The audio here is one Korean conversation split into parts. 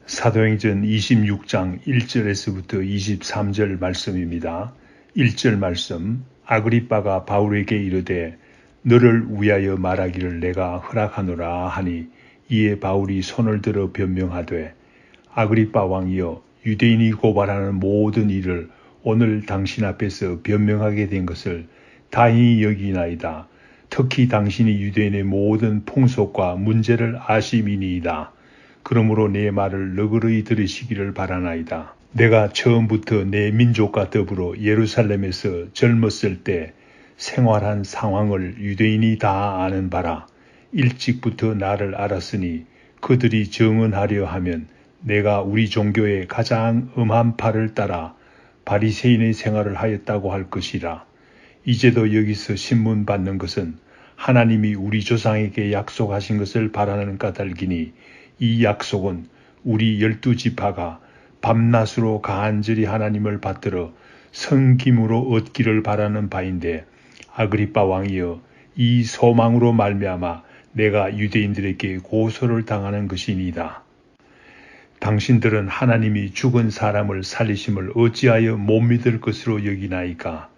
사도행전 26장 1절에서부터 23절 말씀입니다. 1절 말씀. 아그리빠가 바울에게 이르되 너를 위하여 말하기를 내가 허락하노라 하니 이에 바울이 손을 들어 변명하되 아그리빠 왕이여 유대인이 고발하는 모든 일을 오늘 당신 앞에서 변명하게 된 것을 다행히 여기나이다. 특히 당신이 유대인의 모든 풍속과 문제를 아심이니이다. 그러므로 내 말을 너그러이 들으시기를 바라나이다. 내가 처음부터 내 민족과 더불어 예루살렘에서 젊었을 때 생활한 상황을 유대인이 다 아는 바라. 일찍부터 나를 알았으니 그들이 정언하려 하면 내가 우리 종교의 가장 엄한 팔을 따라 바리새인의 생활을 하였다고 할 것이라. 이제도 여기서 신문 받는 것은 하나님이 우리 조상에게 약속하신 것을 바라는 까닭이니 이 약속은 우리 12지파가 밤낮으로 간절히 하나님을 받들어 성김으로 얻기를 바라는 바인데 아그리빠 왕이여 이 소망으로 말미암아 내가 유대인들에게 고소를 당하는 것이니이다. 당신들은 하나님이 죽은 사람을 살리심을 어찌하여 못 믿을 것으로 여기나이까.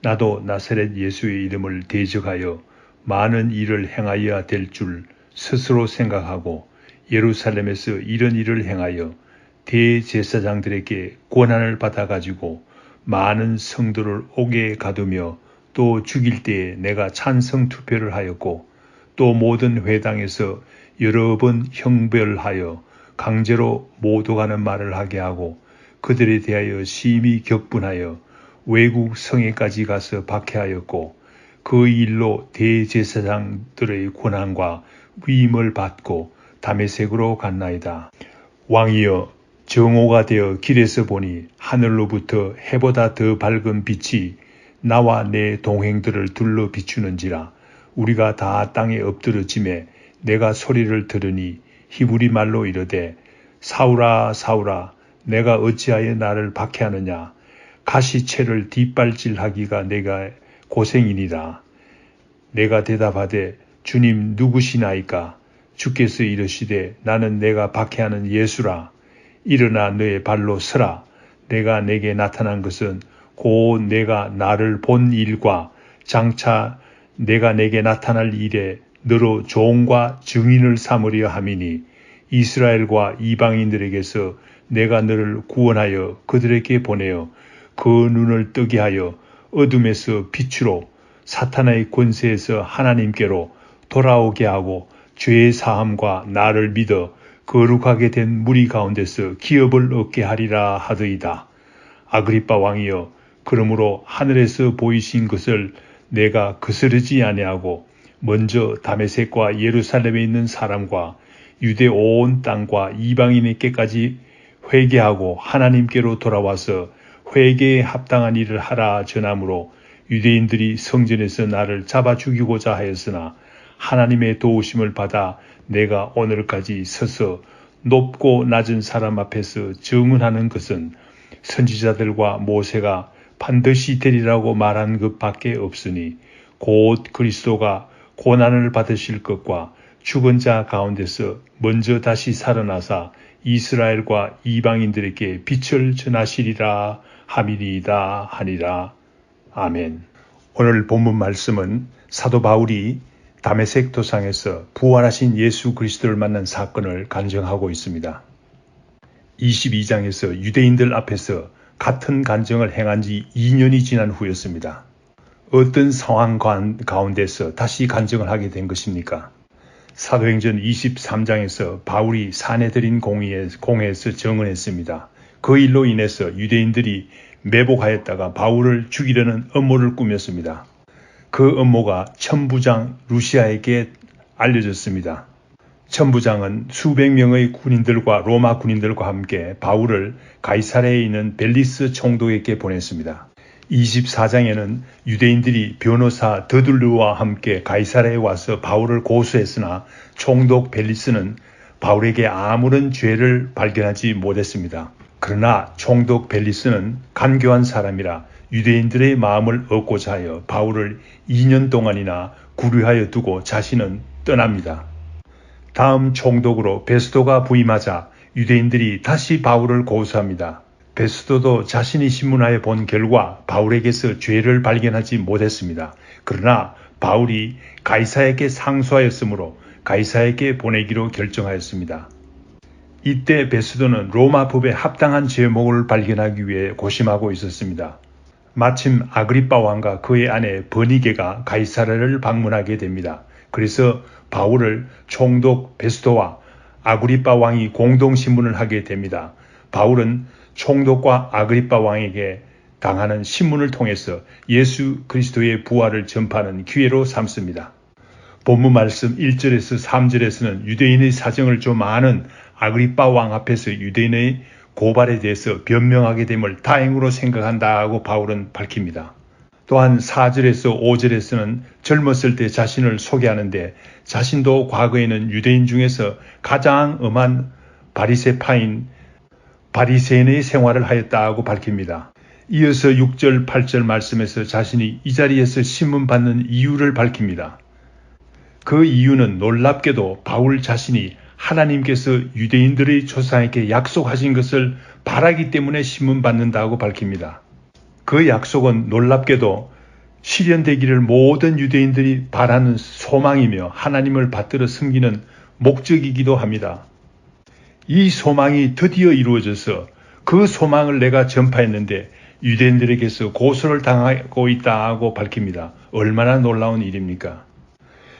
나도 나사렛 예수의 이름을 대적하여 많은 일을 행하여야 될 줄 스스로 생각하고 예루살렘에서 이런 일을 행하여 대제사장들에게 권한을 받아가지고 많은 성도를 옥에 가두며 또 죽일 때에 내가 찬성 투표를 하였고 또 모든 회당에서 여러 번 형벌하여 강제로 모독하는 말을 하게 하고 그들에 대하여 심히 격분하여 외국 성에까지 가서 박해하였고 그 일로 대제사장들의 권한과 위임을 받고 다메섹으로 갔나이다. 왕이여 정오가 되어 길에서 보니 하늘로부터 해보다 더 밝은 빛이 나와 내 동행들을 둘러 비추는지라. 우리가 다 땅에 엎드러짐에 내가 소리를 들으니 히브리 말로 이르되 사울아 사울아 내가 어찌하여 나를 박해하느냐. 가시채를 뒷발질하기가 내가 고생이니라. 내가 대답하되 주님 누구시나이까. 주께서 이르시되 나는 내가 박해하는 예수라. 일어나 너의 발로 서라. 내가 내게 나타난 것은 곧 내가 나를 본 일과 장차 내가 내게 나타날 일에 너로 종과 증인을 삼으려 함이니 이스라엘과 이방인들에게서 내가 너를 구원하여 그들에게 보내어 그 눈을 뜨게 하여 어둠에서 빛으로 사탄의 권세에서 하나님께로 돌아오게 하고 죄의 사함과 나를 믿어 거룩하게 된 무리 가운데서 기업을 얻게 하리라 하더이다. 아그리빠 왕이여 그러므로 하늘에서 보이신 것을 내가 거스르지 아니하고 먼저 다메섹과 예루살렘에 있는 사람과 유대 온 땅과 이방인에게까지 회개하고 하나님께로 돌아와서 회개에 합당한 일을 하라 전함으로 유대인들이 성전에서 나를 잡아 죽이고자 하였으나 하나님의 도우심을 받아 내가 오늘까지 서서 높고 낮은 사람 앞에서 증언하는 것은 선지자들과 모세가 반드시 되리라고 말한 것밖에 없으니 곧 그리스도가 고난을 받으실 것과 죽은 자 가운데서 먼저 다시 살아나사 이스라엘과 이방인들에게 빛을 전하시리라 함이니이다 하니라. 아멘. 오늘 본문 말씀은 사도 바울이 다메섹 도상에서 부활하신 예수 그리스도를 만난 사건을 간증하고 있습니다. 22장에서 유대인들 앞에서 같은 간증을 행한 지 2년이 지난 후였습니다. 어떤 상황 가운데서 다시 간증을 하게 된 것입니까? 사도행전 23장에서 바울이 사내들인 공회에서 증언했습니다. 그 일로 인해서 유대인들이 매복하였다가 바울을 죽이려는 음모를 꾸몄습니다. 그 음모가 천부장 루시아에게 알려졌습니다. 천부장은 수백 명의 군인들과 로마 군인들과 함께 바울을 가이사랴에 있는 벨리스 총독에게 보냈습니다. 24장에는 유대인들이 변호사 더둘르와 함께 가이사랴에 와서 바울을 고소했으나 총독 벨리스는 바울에게 아무런 죄를 발견하지 못했습니다. 그러나 총독 벨리스는 간교한 사람이라 유대인들의 마음을 얻고자 하여 바울을 2년 동안이나 구류하여 두고 자신은 떠납니다. 다음 총독으로 베스도가 부임하자 유대인들이 다시 바울을 고소합니다. 베스도도 자신이 신문하여 본 결과 바울에게서 죄를 발견하지 못했습니다. 그러나 바울이 가이사에게 상소하였으므로 가이사에게 보내기로 결정하였습니다. 이때 베스도는 로마 법에 합당한 제목을 발견하기 위해 고심하고 있었습니다. 마침 아그리빠 왕과 그의 아내 버니게가 가이사랴를 방문하게 됩니다. 그래서 바울을 총독 베스도와 아그리빠 왕이 공동신문을 하게 됩니다. 바울은 총독과 아그리빠 왕에게 당하는 신문을 통해서 예수 그리스도의 부활을 전파하는 기회로 삼습니다. 본문 말씀 1절에서 3절에서는 유대인의 사정을 좀 아는 아그리빠 왕 앞에서 유대인의 고발에 대해서 변명하게 됨을 다행으로 생각한다고 바울은 밝힙니다. 또한 4절에서 5절에서는 젊었을 때 자신을 소개하는데 자신도 과거에는 유대인 중에서 가장 엄한 바리새인의 생활을 하였다고 밝힙니다. 이어서 6절, 8절 말씀에서 자신이 이 자리에서 신문 받는 이유를 밝힙니다. 그 이유는 놀랍게도 바울 자신이 하나님께서 유대인들의 조상에게 약속하신 것을 바라기 때문에 신문 받는다고 밝힙니다. 그 약속은 놀랍게도 실현되기를 모든 유대인들이 바라는 소망이며 하나님을 받들어 섬기는 목적이기도 합니다. 이 소망이 드디어 이루어져서 그 소망을 내가 전파했는데 유대인들에게서 고소를 당하고 있다고 밝힙니다. 얼마나 놀라운 일입니까?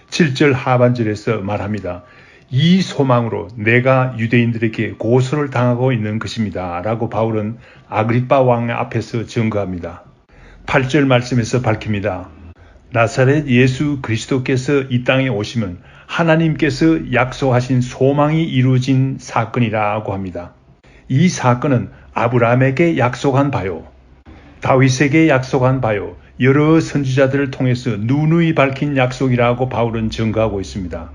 7절 하반절에서 말합니다. 이 소망으로 내가 유대인들에게 고소를 당하고 있는 것입니다. 라고 바울은 아그리빠 왕 앞에서 증거합니다. 8절 말씀에서 밝힙니다. 나사렛 예수 그리스도께서 이 땅에 오시면 하나님께서 약속하신 소망이 이루어진 사건이라고 합니다. 이 사건은 아브라함에게 약속한 바요, 다윗에게 약속한 바요, 여러 선지자들을 통해서 누누이 밝힌 약속이라고 바울은 증거하고 있습니다.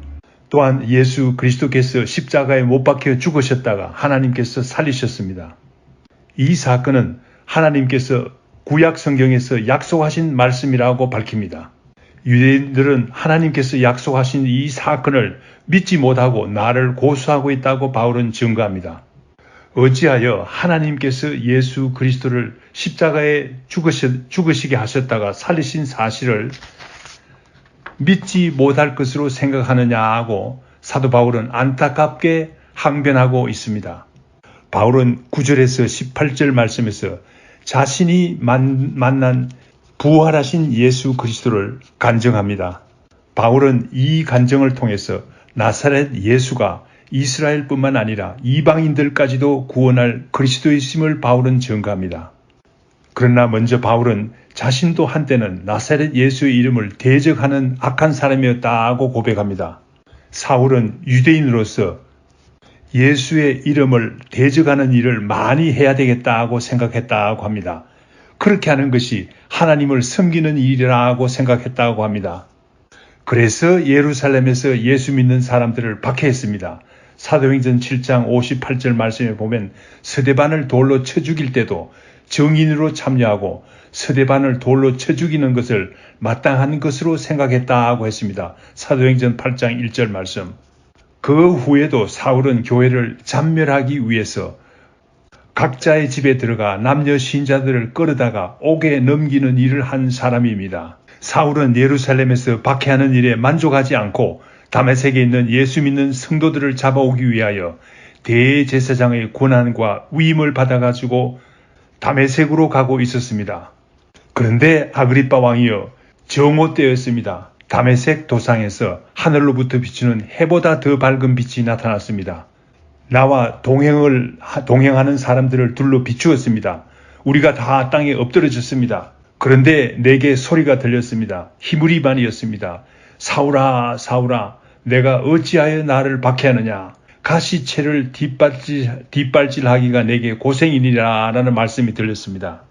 또한 예수 그리스도께서 십자가에 못 박혀 죽으셨다가 하나님께서 살리셨습니다. 이 사건은 하나님께서 구약 성경에서 약속하신 말씀이라고 밝힙니다. 유대인들은 하나님께서 약속하신 이 사건을 믿지 못하고 나를 고소하고 있다고 바울은 증거합니다. 어찌하여 하나님께서 예수 그리스도를 십자가에 죽으시게 하셨다가 살리신 사실을 믿지 못할 것으로 생각하느냐고 사도 바울은 안타깝게 항변하고 있습니다. 바울은 9절에서 18절 말씀에서 자신이 만난 부활하신 예수 그리스도를 간증합니다. 바울은 이 간증을 통해서 나사렛 예수가 이스라엘뿐만 아니라 이방인들까지도 구원할 그리스도이심을 바울은 증거합니다. 그러나 먼저 바울은 자신도 한때는 나사렛 예수의 이름을 대적하는 악한 사람이었다고 고백합니다. 사울은 유대인으로서 예수의 이름을 대적하는 일을 많이 해야 되겠다고 생각했다고 합니다. 그렇게 하는 것이 하나님을 섬기는 일이라고 생각했다고 합니다. 그래서 예루살렘에서 예수 믿는 사람들을 박해했습니다. 사도행전 7장 58절 말씀에 보면 스데반을 돌로 쳐 죽일 때도 정인으로 참여하고 스데반을 돌로 쳐 죽이는 것을 마땅한 것으로 생각했다고 했습니다. 사도행전 8장 1절 말씀. 그 후에도 사울은 교회를 잔멸하기 위해서 각자의 집에 들어가 남녀 신자들을 끌어다가 옥에 넘기는 일을 한 사람입니다. 사울은 예루살렘에서 박해하는 일에 만족하지 않고 다메섹에 있는 예수 믿는 성도들을 잡아오기 위하여 대제사장의 권한과 위임을 받아가지고 다메섹으로 가고 있었습니다. 그런데 아그리빠 왕이여 정오때였습니다. 다메섹 도상에서 하늘로부터 비추는 해보다 더 밝은 빛이 나타났습니다. 나와 동행하는 사람들을 둘러 비추었습니다. 우리가 다 땅에 엎드러졌습니다. 그런데 내게 소리가 들렸습니다. 희물이반이었습니다. 사울아 사울아 내가 어찌하여 나를 박해하느냐. 가시채를 뒷발질하기가 내게 고생이니라 라는 말씀이 들렸습니다.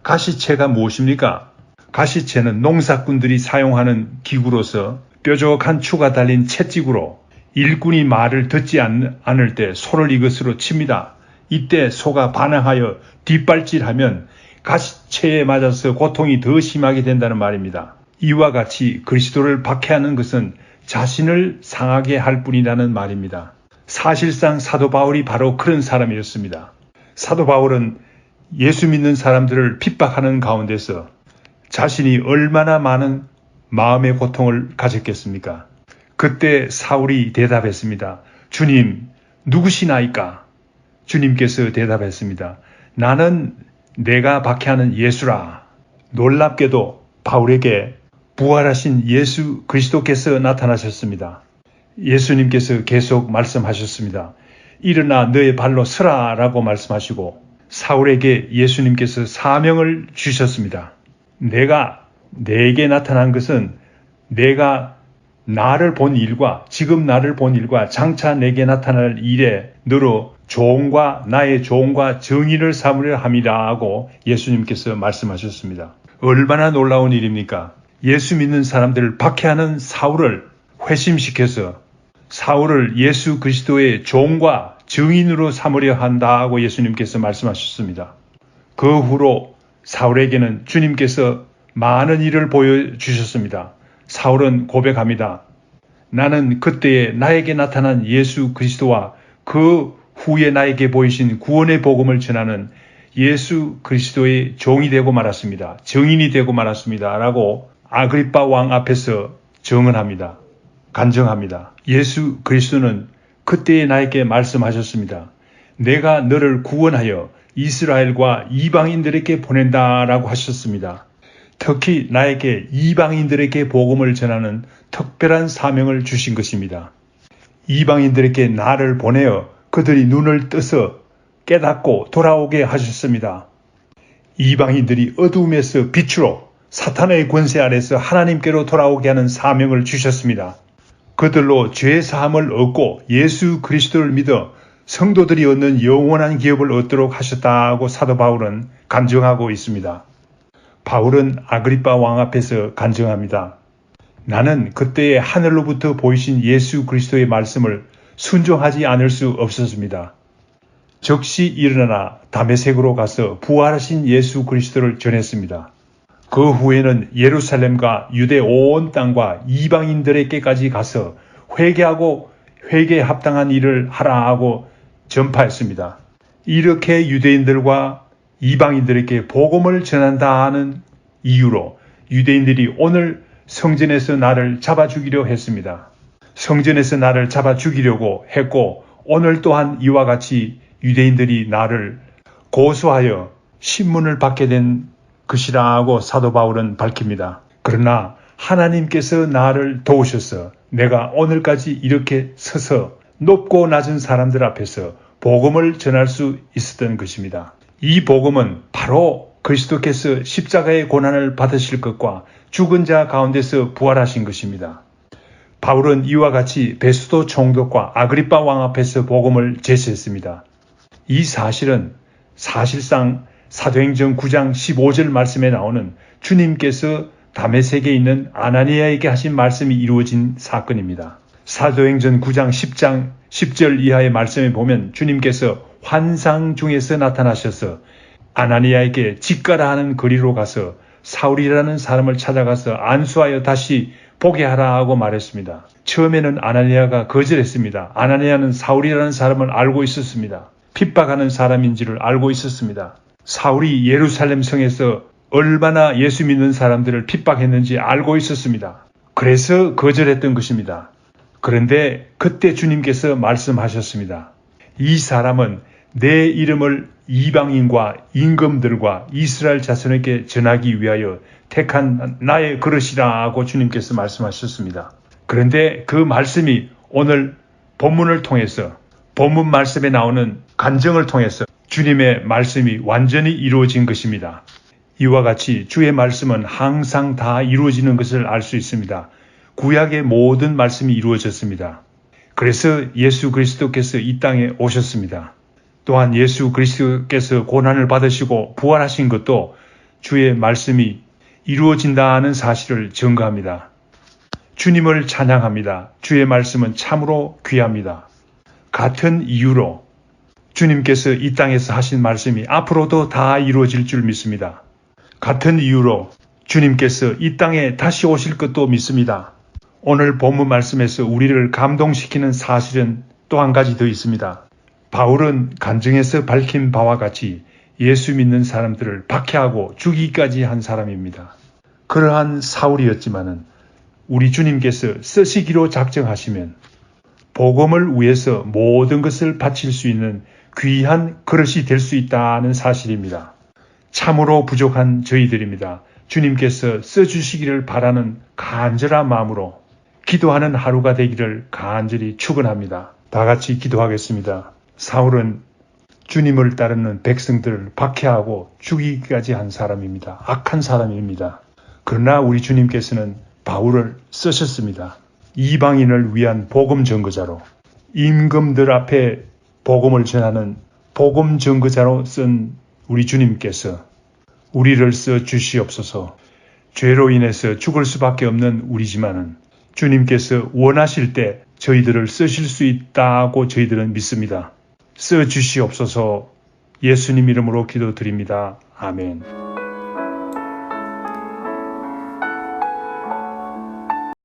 가시채가 무엇입니까? 가시채는 농사꾼들이 사용하는 기구로서 뾰족한 추가 달린 채찍으로 일꾼이 말을 듣지 않을 때 소를 이것으로 칩니다. 이때 소가 반항하여 뒷발질하면 가시채에 맞아서 고통이 더 심하게 된다는 말입니다. 이와 같이 그리스도를 박해하는 것은 자신을 상하게 할 뿐이라는 말입니다. 사실상 사도 바울이 바로 그런 사람이었습니다. 사도 바울은 예수 믿는 사람들을 핍박하는 가운데서 자신이 얼마나 많은 마음의 고통을 가졌겠습니까? 그때 사울이 대답했습니다. 주님, 누구시나이까? 주님께서 대답했습니다. 나는 내가 박해하는 예수라. 놀랍게도 바울에게 부활하신 예수 그리스도께서 나타나셨습니다. 예수님께서 계속 말씀하셨습니다. 일어나 너의 발로 서라 라고 말씀하시고 사울에게 예수님께서 사명을 주셨습니다. 내게 나타난 것은 내가 나를 본 일과 지금 나를 본 일과 장차 내게 나타날 일에 너로 나의 조언과 정의를 삼으려 함이라 하고 예수님께서 말씀하셨습니다. 얼마나 놀라운 일입니까? 예수 믿는 사람들을 박해하는 사울을 회심시켜서 사울을 예수 그리스도의 종과 증인으로 삼으려 한다 하고 예수님께서 말씀하셨습니다. 그 후로 사울에게는 주님께서 많은 일을 보여주셨습니다. 사울은 고백합니다. 나는 그때에 나에게 나타난 예수 그리스도와 그 후에 나에게 보이신 구원의 복음을 전하는 예수 그리스도의 종이 되고 말았습니다. 증인이 되고 말았습니다. 라고 아그리빠 왕 앞에서 증언합니다. 간증합니다. 예수 그리스도는 그때에 나에게 말씀하셨습니다. 내가 너를 구원하여 이스라엘과 이방인들에게 보낸다라고 하셨습니다. 특히 나에게 이방인들에게 복음을 전하는 특별한 사명을 주신 것입니다. 이방인들에게 나를 보내어 그들이 눈을 떠서 깨닫고 돌아오게 하셨습니다. 이방인들이 어두움에서 빛으로 사탄의 권세 아래서 하나님께로 돌아오게 하는 사명을 주셨습니다. 그들로 죄 사함을 얻고 예수 그리스도를 믿어 성도들이 얻는 영원한 기업을 얻도록 하셨다고 사도 바울은 간증하고 있습니다. 바울은 아그리빠 왕 앞에서 간증합니다. 나는 그때의 하늘로부터 보이신 예수 그리스도의 말씀을 순종하지 않을 수 없었습니다. 즉시 일어나 다메섹으로 가서 부활하신 예수 그리스도를 전했습니다. 그 후에는 예루살렘과 유대 온 땅과 이방인들에게까지 가서 회개에 합당한 일을 하라 하고 전파했습니다. 이렇게 유대인들과 이방인들에게 복음을 전한다는 이유로 유대인들이 오늘 성전에서 나를 잡아 죽이려 했습니다. 성전에서 나를 잡아 죽이려고 했고 오늘 또한 이와 같이 유대인들이 나를 고소하여 신문을 받게 된 것이라고 사도 바울은 밝힙니다. 그러나 하나님께서 나를 도우셔서 내가 오늘까지 이렇게 서서 높고 낮은 사람들 앞에서 복음을 전할 수 있었던 것입니다. 이 복음은 바로 그리스도께서 십자가의 고난을 받으실 것과 죽은 자 가운데서 부활하신 것입니다. 바울은 이와 같이 베스도 총독과 아그리빠 왕 앞에서 복음을 제시했습니다. 이 사실은 사실상 사도행전 9장 15절 말씀에 나오는 주님께서 다메섹에 있는 아나니아에게 하신 말씀이 이루어진 사건입니다. 사도행전 9장 10절 이하의 말씀에 보면 주님께서 환상 중에서 나타나셔서 아나니아에게 집가라 하는 거리로 가서 사울이라는 사람을 찾아가서 안수하여 다시 보게 하라 하고 말했습니다. 처음에는 아나니아가 거절했습니다. 아나니아는 사울이라는 사람을 알고 있었습니다. 핍박하는 사람인지를 알고 있었습니다. 사울이 예루살렘 성에서 얼마나 예수 믿는 사람들을 핍박했는지 알고 있었습니다. 그래서 거절했던 것입니다. 그런데 그때 주님께서 말씀하셨습니다. 이 사람은 내 이름을 이방인과 임금들과 이스라엘 자손에게 전하기 위하여 택한 나의 그릇이라 하고 주님께서 말씀하셨습니다. 그런데 그 말씀이 오늘 본문을 통해서 본문 말씀에 나오는 간증을 통해서 주님의 말씀이 완전히 이루어진 것입니다. 이와 같이 주의 말씀은 항상 다 이루어지는 것을 알 수 있습니다. 구약의 모든 말씀이 이루어졌습니다. 그래서 예수 그리스도께서 이 땅에 오셨습니다. 또한 예수 그리스도께서 고난을 받으시고 부활하신 것도 주의 말씀이 이루어진다는 사실을 증거합니다. 주님을 찬양합니다. 주의 말씀은 참으로 귀합니다. 같은 이유로 주님께서 이 땅에서 하신 말씀이 앞으로도 다 이루어질 줄 믿습니다. 같은 이유로 주님께서 이 땅에 다시 오실 것도 믿습니다. 오늘 본문 말씀에서 우리를 감동시키는 사실은 또 한 가지 더 있습니다. 바울은 간증에서 밝힌 바와 같이 예수 믿는 사람들을 박해하고 죽이기까지 한 사람입니다. 그러한 사울이었지만은 우리 주님께서 쓰시기로 작정하시면 복음을 위해서 모든 것을 바칠 수 있는 귀한 그릇이 될 수 있다는 사실입니다. 참으로 부족한 저희들입니다. 주님께서 써주시기를 바라는 간절한 마음으로 기도하는 하루가 되기를 간절히 축원합니다. 다 같이 기도하겠습니다. 사울은 주님을 따르는 백성들을 박해하고 죽이기까지 한 사람입니다. 악한 사람입니다. 그러나 우리 주님께서는 바울을 쓰셨습니다. 이방인을 위한 복음 전거자로, 임금들 앞에 복음을 전하는 복음 전거자로 쓴 우리 주님께서 우리를 써 주시옵소서. 죄로 인해서 죽을 수밖에 없는 우리지만은 주님께서 원하실 때 저희들을 쓰실 수 있다고 저희들은 믿습니다. 써 주시옵소서. 예수님 이름으로 기도드립니다. 아멘.